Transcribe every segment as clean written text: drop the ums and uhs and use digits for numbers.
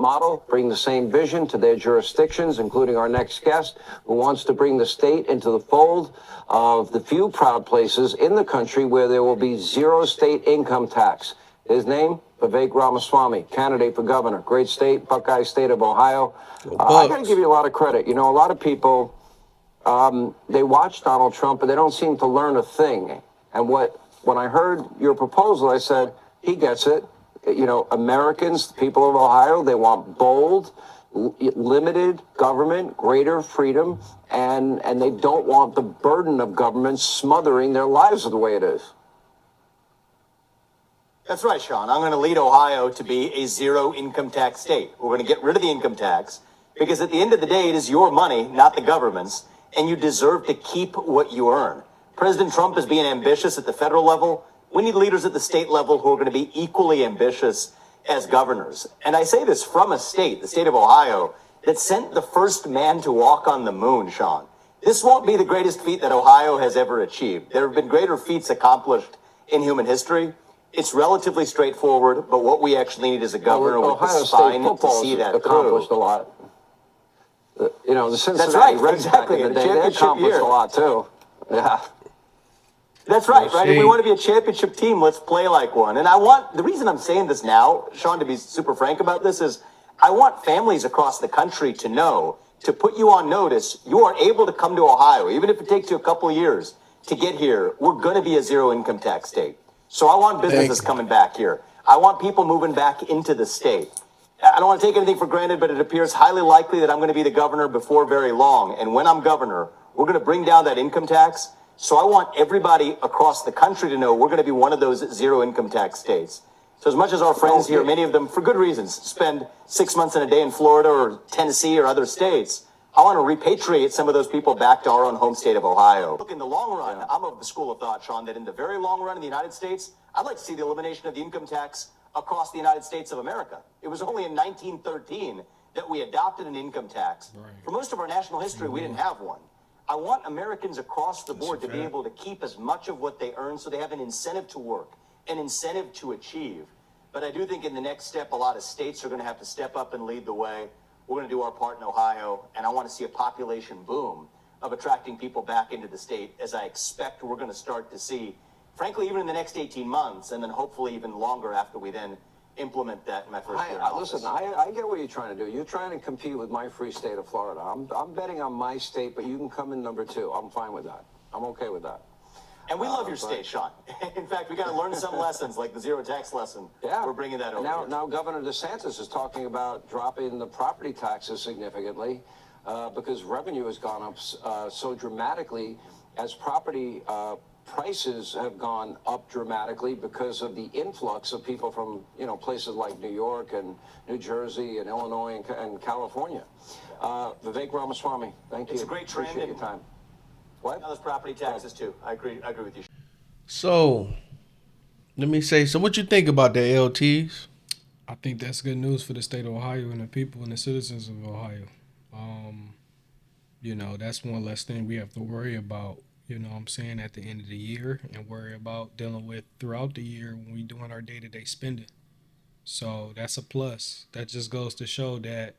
model, bring the same vision to their jurisdictions, including our next guest, who wants to bring the state into the fold of the few proud places in the country where there will be zero state income tax. His name, Vivek Ramaswamy, candidate for governor. Great state, Buckeye State of Ohio. I got to give you a lot of credit. You know, a lot of people, they watch Donald Trump, but they don't seem to learn a thing. And when I heard your proposal, I said, he gets it. You know, Americans, the people of Ohio, they want bold, limited government, greater freedom, and they don't want the burden of government smothering their lives the way it is. That's right, Sean. I'm going to lead Ohio to be a zero income tax state. We're going to get rid of the income tax because at the end of the day, it is your money, not the government's, and you deserve to keep what you earn. President Trump is being ambitious at the federal level. We need leaders at the state level who are going to be equally ambitious as governors. And I say this from a state, the state of Ohio, that sent the first man to walk on the moon, Sean. This won't be the greatest feat that Ohio has ever achieved. There have been greater feats accomplished in human history. It's relatively straightforward, but what we actually need is a governor with the spine to see that accomplished through. A lot. You know, the Cincinnati That's right, Reds exactly. back in the day, they accomplished a lot too. Yeah. That's right, right? If we want to be a championship team, let's play like one. And the reason I'm saying this now, Sean, to be super frank about this, is I want families across the country to know, to put you on notice, you are able to come to Ohio, even if it takes you a couple of years to get here. We're going to be a zero income tax state. So I want businesses coming back here. I want people moving back into the state. I don't want to take anything for granted, but it appears highly likely that I'm going to be the governor before very long. And when I'm governor, we're going to bring down that income tax. So I want everybody across the country to know we're going to be one of those zero income tax states. So as much as our friends here, many of them for good reasons, spend 6 months in a day in Florida or Tennessee or other states, I want to repatriate some of those people back to our own home state of Ohio. Look, in the long run, I'm of the school of thought, Sean, that in the very long run in the United States, I'd like to see the elimination of the income tax across the United States of America. It was only in 1913 that we adopted an income tax. Right. For most of our national history, we didn't have one. I want Americans across the board to be able to keep as much of what they earn so they have an incentive to work, an incentive to achieve. But I do think in the next step, a lot of states are going to have to step up and lead the way. We're going to do our part in Ohio, and I want to see a population boom of attracting people back into the state, as I expect we're going to start to see, frankly, even in the next 18 months, and then hopefully even longer after we then implement that in my first year in office. Listen, I get what you're trying to do. You're trying to compete with my free state of Florida. I'm betting on my state, but you can come in number 2. I'm fine with that. I'm okay with that. And we love your state, Sean. In fact, we got to learn some lessons, like the zero tax lesson. Yeah. We're bringing that over. Now Governor DeSantis is talking about dropping the property taxes significantly because revenue has gone up so dramatically as property prices have gone up dramatically because of the influx of people from, you know, places like New York and New Jersey and Illinois and California. Vivek Ramaswamy, thank you. It's a great trend. Appreciate your time. What? Those property taxes too. I agree with you. So, let me say, so what you think about the LTs? I think that's good news for the state of Ohio and the people and the citizens of Ohio. You know, that's one less thing we have to worry about, you know what I'm saying, at the end of the year and worry about dealing with throughout the year when we're doing our day-to-day spending. So that's a plus. That just goes to show that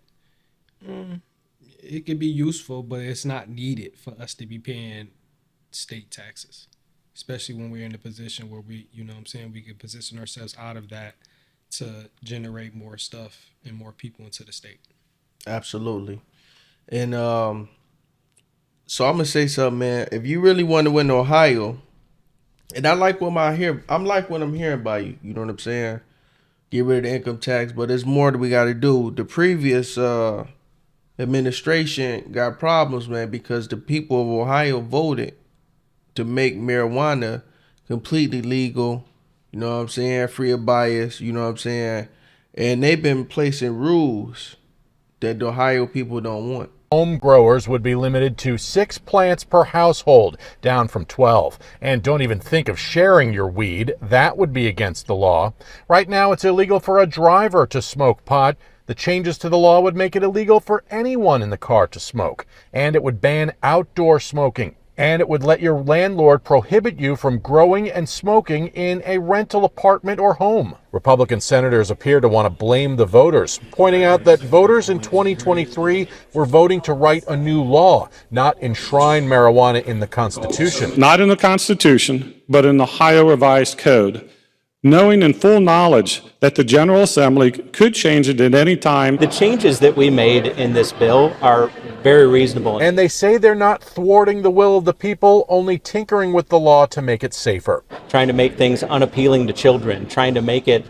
it could be useful, but it's not needed for us to be paying state taxes, especially when we're in a position where we, you know what I'm saying, we can position ourselves out of that to generate more stuff and more people into the state. Absolutely. And so I'm gonna say something, man. If you really want to win Ohio, and I'm like what I'm hearing by you. You know what I'm saying? Get rid of the income tax, but there's more that we got to do. The previous administration got problems, man, because the people of Ohio voted to make marijuana completely legal. You know what I'm saying? Free of bias. You know what I'm saying? And they've been placing rules that the Ohio people don't want. Home growers would be limited to 6 plants per household, down from 12. And don't even think of sharing your weed. That would be against the law. Right now, it's illegal for a driver to smoke pot. The changes to the law would make it illegal for anyone in the car to smoke. And it would ban outdoor smoking. And it would let your landlord prohibit you from growing and smoking in a rental apartment or home. Republican senators appear to want to blame the voters, pointing out that voters in 2023 were voting to write a new law, not enshrine marijuana in the Constitution. Not in the Constitution, but in the Ohio Revised Code, knowing in full knowledge that the General Assembly could change it at any time. The changes that we made in this bill are very reasonable. And they say they're not thwarting the will of the people, only tinkering with the law to make it safer. Trying to make things unappealing to children, trying to make it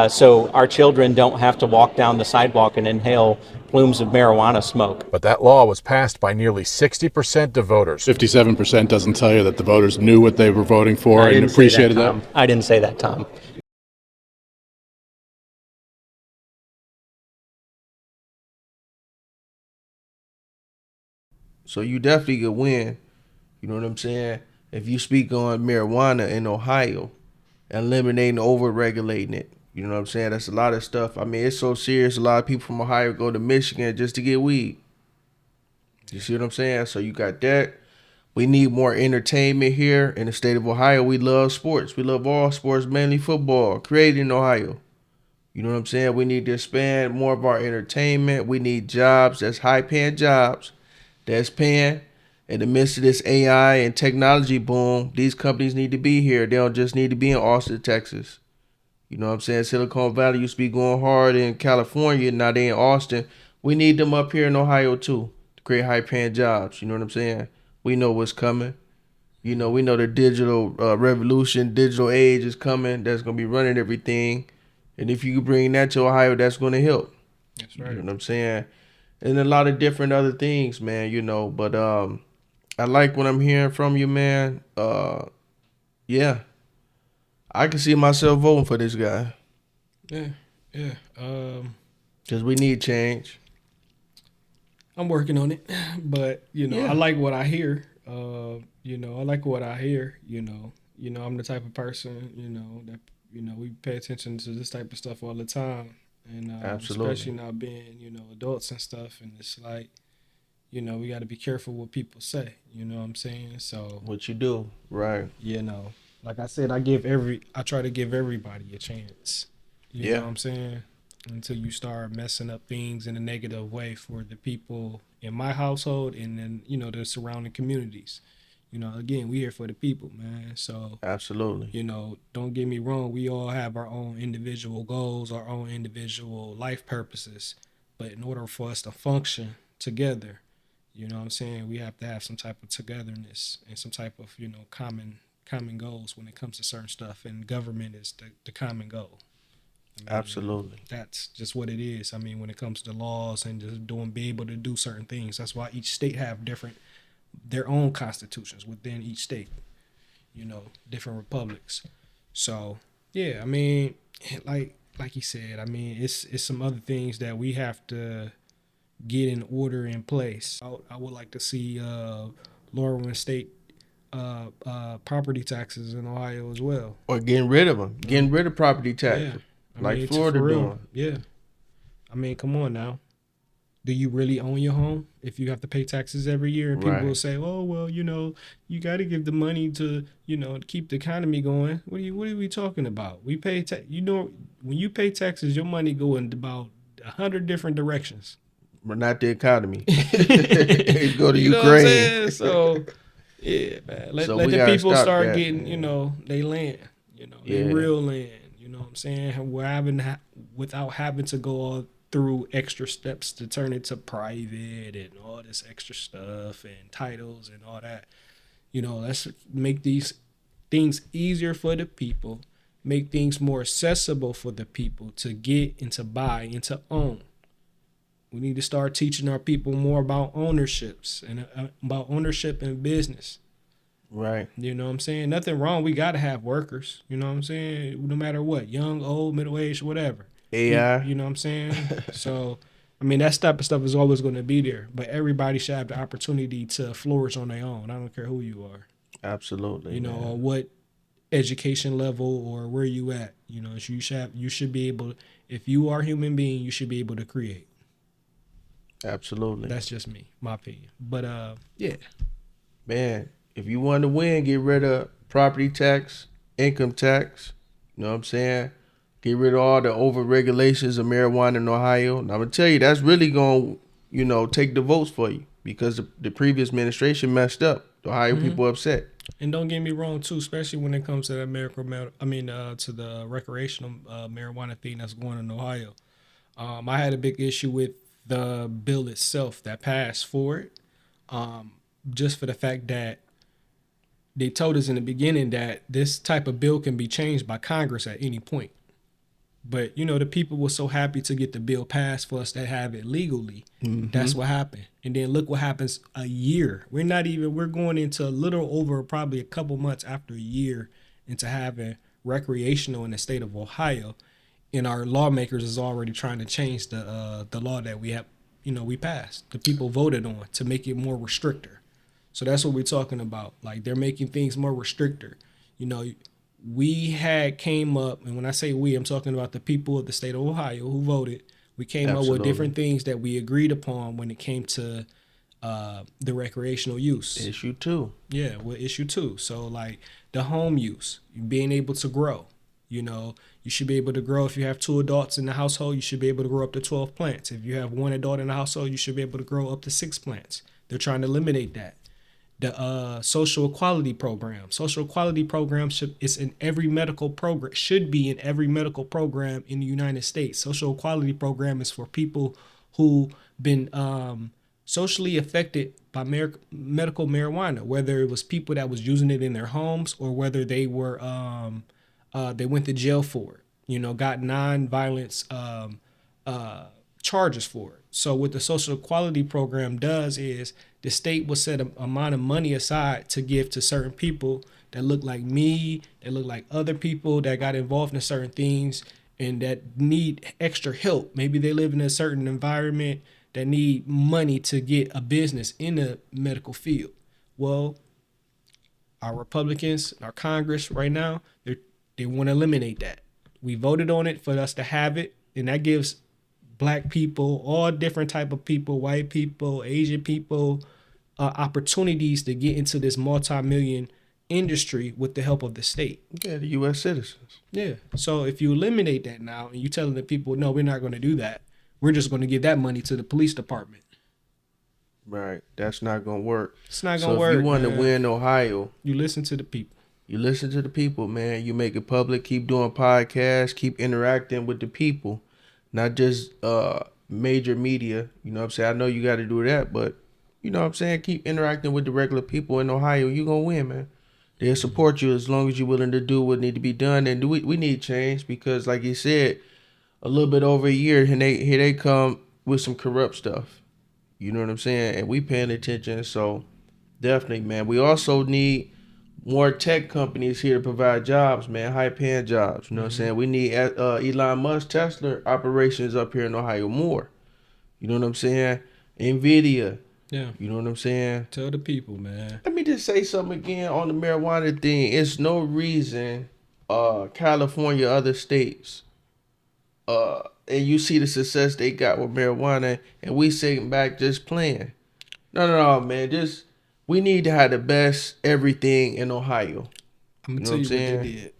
so our children don't have to walk down the sidewalk and inhale plumes of marijuana smoke. But that law was passed by nearly 60% of voters. 57% doesn't tell you that the voters knew what they were voting for and appreciated that. I didn't say that, Tom. So you definitely could win. You know what I'm saying? If you speak on marijuana in Ohio, eliminating over-regulating it. You know what I'm saying? That's a lot of stuff. I mean, it's so serious. A lot of people from Ohio go to Michigan just to get weed. You see what I'm saying? So you got that. We need more entertainment here in the state of Ohio. We love sports. We love all sports, mainly football, created in Ohio. You know what I'm saying? We need to expand more of our entertainment. We need jobs that's high-paying jobs that's paying. In the midst of this AI and technology boom, these companies need to be here. They don't just need to be in Austin, Texas. You know what I'm saying? Silicon Valley used to be going hard in California. Now they in Austin. We need them up here in Ohio too to create high-paying jobs. You know what I'm saying? We know what's coming. You know, we know the digital revolution, digital age is coming. That's going to be running everything. And if you bring that to Ohio, that's going to help. That's right. You know what I'm saying? And a lot of different other things, man, you know. But I like what I'm hearing from you, man. Yeah. I can see myself voting for this guy. Yeah. Because we need change. I'm working on it, but Yeah. I like what I hear. I like what I hear. I'm the type of person, that we pay attention to this type of stuff all the time, and Absolutely. especially now being adults and stuff, and it's like we got to be careful what people say. You know what I'm saying? So What you do, right? like I said, I try to give everybody a chance. You know what I'm saying? Until you start messing up things in a negative way for the people in my household and then, the surrounding communities. Again, we here for the people, man. So, Absolutely. Don't get me wrong. We all have our own individual goals, our own individual life purposes. But in order for us to function together, you know what I'm saying, we have to have some type of togetherness and some type of, common goals when it comes to certain stuff. And government is the common goal. Absolutely. That's just what it is. I mean, when it comes to laws and just be able to do certain things, that's why each state have their own constitutions within each state, different republics. So, yeah, I mean, like you said, I mean, it's some other things that we have to get in order in place. I would like to see lowering state property taxes in Ohio as well. Or getting rid of them. Getting rid of property taxes. Yeah. Like Florida doing. Yeah. I mean, come on now. Do you really own your home if you have to pay taxes every year? And people Right. will say, "Oh, well, you got to give the money to, to keep the economy going." What are we talking about? We pay when you pay taxes, your money go in about 100 different directions. But not the economy. Go to You know what I'm Ukraine. saying? So, yeah, man. Let So we the gotta people stop start that, getting, man. they land, they Yeah. real land. You know what I'm saying? We're without having to go all through extra steps to turn it to private and all this extra stuff and titles and all that. Let's make these things easier for the people, make things more accessible for the people to get and to buy and to own. We need to start teaching our people more about ownerships and about ownership in business. Right. You know what I'm saying? Nothing wrong. We got to have workers. You know what I'm saying? No matter what, young, old, middle-aged, whatever. AI. You know what I'm saying? So, I mean, that type of stuff is always going to be there. But everybody should have the opportunity to flourish on their own. I don't care who you are. Absolutely. man. Or what education level or where you at. You should be able, if you are a human being, you should be able to create. Absolutely. That's just me, my opinion. But, yeah. Man, If you want to win, get rid of property tax, income tax. You know what I'm saying? Get rid of all the over regulations of marijuana in Ohio. And I'm gonna tell you, that's really gonna, take the votes for you because the previous administration messed up. The Ohio people upset. And don't get me wrong too, especially when it comes to that to the recreational marijuana thing that's going on in Ohio. I had a big issue with the bill itself that passed for it, just for the fact that they told us in the beginning that this type of bill can be changed by Congress at any point. But the people were so happy to get the bill passed for us to have it legally. That's what happened. And then look what happens a year. We're going into a little over probably a couple months after a year into having recreational in the state of Ohio. And our lawmakers is already trying to change the law that we have, we passed. The people voted on to make it more restrictor. So that's what we're talking about. Like, they're making things more restrictor. We had came up, and when I say we, I'm talking about the people of the state of Ohio who voted. We came up with different things that we agreed upon when it came to the recreational use. Issue 2. Yeah, well, issue 2. So, like, the home use, being able to grow. You should be able to grow. If you have 2 adults in the household, you should be able to grow up to 12 plants. If you have 1 adult in the household, you should be able to grow up to 6 plants. They're trying to eliminate that. The social equality program. Social equality program should be in every medical program in the United States. Social equality program is for people who been socially affected by medical marijuana, whether it was people that was using it in their homes or whether they were they went to jail for it. Got non-violence charges for it. So what the social equality program does is the state will set an amount of money aside to give to certain people that look like me, that look like other people that got involved in certain things and that need extra help. Maybe they live in a certain environment that need money to get a business in the medical field. Well, our Republicans, our Congress right now, they want to eliminate that. We voted on it for us to have it, and that gives Black people, all different type of people, white people, Asian people, opportunities to get into this multi-million industry with the help of the state. Yeah, the U.S. citizens. Yeah. So if you eliminate that now and you telling the people, no, we're not going to do that. We're just going to give that money to the police department. Right. That's not going to work. It's not going to work. So if you want to win Ohio, you listen to the people. You listen to the people, man. You make it public. Keep doing podcasts. Keep interacting with the people. Not just major media, you know what I'm saying? I know you got to do that, but you know what I'm saying? Keep interacting with the regular people in Ohio. You're going to win, man. They'll support you as long as you're willing to do what need to be done. And we need change because, like you said, a little bit over a year, and here they come with some corrupt stuff. You know what I'm saying? And we paying attention, so definitely, man. We also need more tech companies here to provide jobs, man, high-paying jobs. You know what I'm saying? We need Elon Musk Tesla operations up here in Ohio more. You know what I'm saying? NVIDIA. Yeah. You know what I'm saying? Tell the people, man. Let me just say something again on the marijuana thing. It's no reason California, other states, and you see the success they got with marijuana, and we sitting back just playing. No, man. We need to have the best everything in Ohio. I'm going to tell you what they did.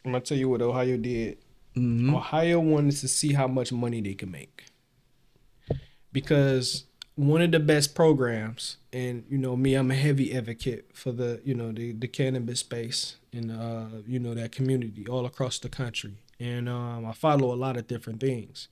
I'm going to tell you what Ohio did. Mm-hmm. Ohio wanted to see how much money they could make. Because one of the best programs, and me, I'm a heavy advocate for the cannabis space and that community all across the country. And I follow a lot of different things.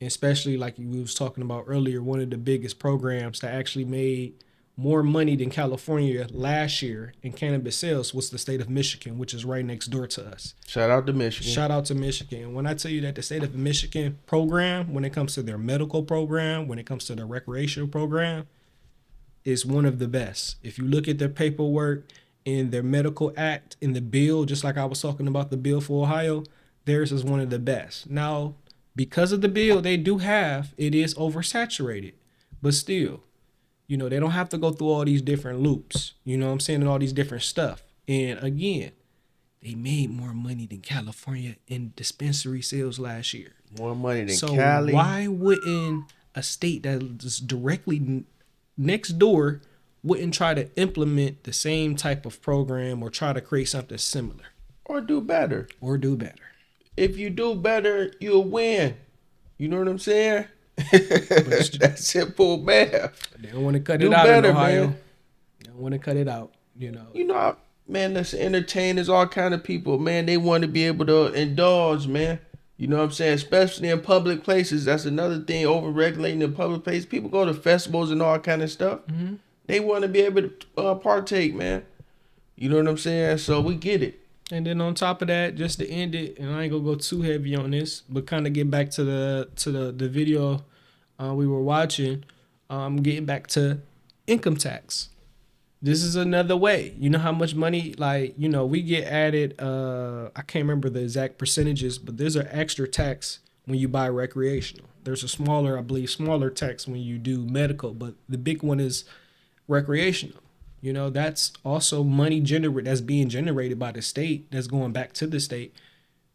And especially like we was talking about earlier, one of the biggest programs that actually made more money than California last year in cannabis sales was the state of Michigan, which is right next door to us. Shout out to Michigan. Shout out to Michigan. And when I tell you that the state of Michigan program, when it comes to their medical program, when it comes to their recreational program, is one of the best. If you look at their paperwork in their medical act, in the bill, just like I was talking about the bill for Ohio, theirs is one of the best. Now, because of the bill they do have, it is oversaturated, but still, they don't have to go through all these different loops, and all these different stuff. And again, they made more money than California in dispensary sales last year. More money than Cali. So why wouldn't a state that is directly next door wouldn't try to implement the same type of program or try to create something similar Or do better. If you do better, you'll win. You know what I'm saying? That's simple math. They don't want to cut Do it out better, in Ohio. man. They don't want to cut it out, you know. You know, man, that's entertainers, all kind of people, man. They want to be able to indulge, man. You know what I'm saying? Especially in public places. That's another thing, over-regulating in public places. People go to festivals and all kind of stuff. Mm-hmm. They want to be able to partake, man. You know what I'm saying? So we get it. And then on top of that, just to end it, and I ain't gonna go too heavy on this, but kind of get back to the video we were watching. Getting back to income tax. This is another way. You know how much money, like, you know, we get added. I can't remember the exact percentages, but there's an extra tax when you buy recreational. There's a smaller tax when you do medical, but the big one is recreational. You know, that's also money that's being generated by the state, that's going back to the state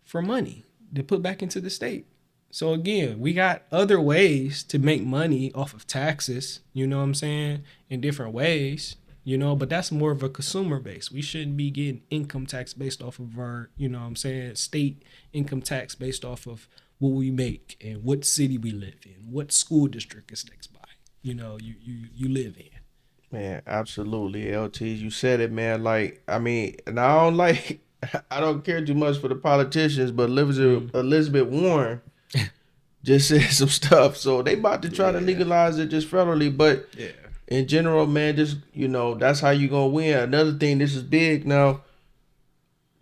for money to put back into the state. So again, we got other ways to make money off of taxes, you know what I'm saying, in different ways, you know, but that's more of a consumer base. We shouldn't be getting income tax based off of our, you know what I'm saying, state income tax based off of what we make and what city we live in, what school district is next by, you know, you live in. Man, absolutely, LT. You said it, man. Like, I mean, and I don't care too much for the politicians, but Elizabeth Warren just said some stuff. So they about to try to legalize it just federally, but in general, man, just, you know, that's how you gonna win. Another thing, this is big now.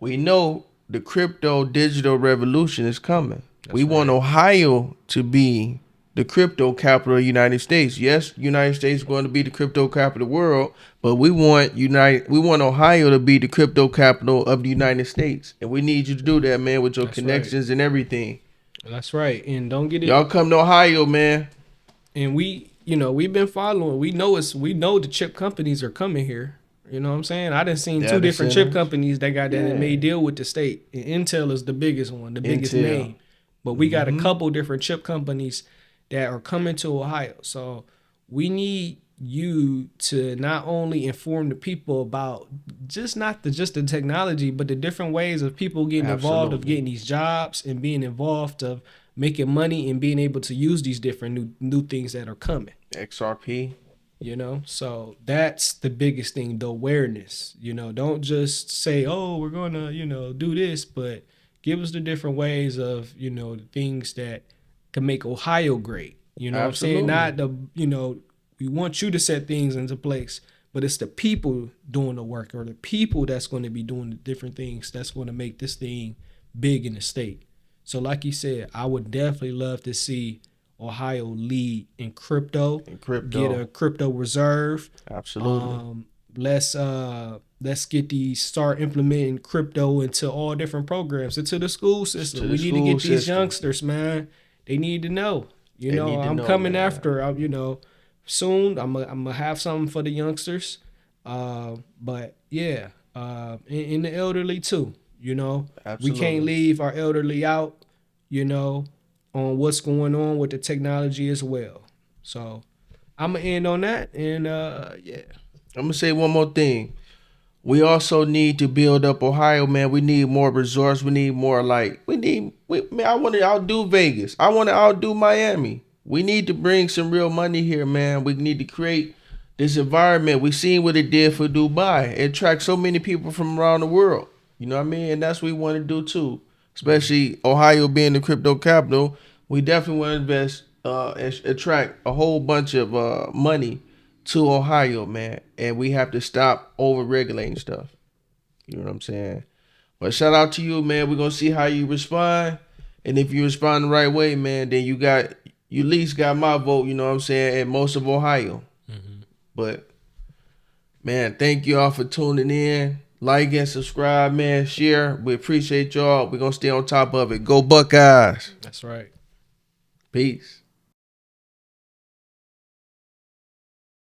We know the crypto digital revolution is coming. We want Ohio to be the crypto capital of the United States. Yes, United States is going to be the crypto capital of the world, but we want Ohio to be the crypto capital of the United States. And we need you to do that, man, with your connections and everything. That's right. And don't get it. Y'all come to Ohio, man. And we've been following. We know the chip companies are coming here. You know what I'm saying? I done seen two different chip companies that may deal with the state. And Intel is the biggest one, the biggest name. But we got a couple different chip companies that are coming to Ohio. So we need you to not only inform the people about not just the technology, but the different ways of people getting involved, of getting these jobs and being involved, of making money and being able to use these different new things that are coming. XRP. You know, so that's the biggest thing, the awareness. You know, don't just say, oh, we're going to, you know, do this, but give us the different ways of, you know, the things that can make Ohio great. You know what I'm saying? Not the, you know, we want you to set things into place, but it's the people doing the work, or the people that's going to be doing the different things that's going to make this thing big in the state. So like you said, I would definitely love to see Ohio lead in crypto. Get a crypto reserve. Absolutely. Let's get start implementing crypto into all different programs, into the school system. We need to get these youngsters, man. They need to know. You know, I'm coming after. You know, soon I'm gonna have something for the youngsters. But yeah, and the elderly too. You know, we can't leave our elderly out. You know, on what's going on with the technology as well. So I'm gonna end on that, and I'm gonna say one more thing. We also need to build up Ohio, man. We need more resorts. We need more, man, I want to outdo Vegas. I want to outdo Miami. We need to bring some real money here, man. We need to create this environment. We seen what it did for Dubai. It attracts so many people from around the world. You know what I mean? And that's what we want to do too. Especially Ohio being the crypto capital. We definitely want to invest, attract a whole bunch of money to Ohio, man, and we have to stop over-regulating stuff. You know what I'm saying? But shout out to you, man. We're gonna see how you respond, and if you respond the right way, man, then you at least got my vote. You know what I'm saying? And most of Ohio. But man, thank you all for tuning in. Like and subscribe, man. Share. We appreciate y'all. We're gonna stay on top of it. Go Buckeyes. That's right. Peace.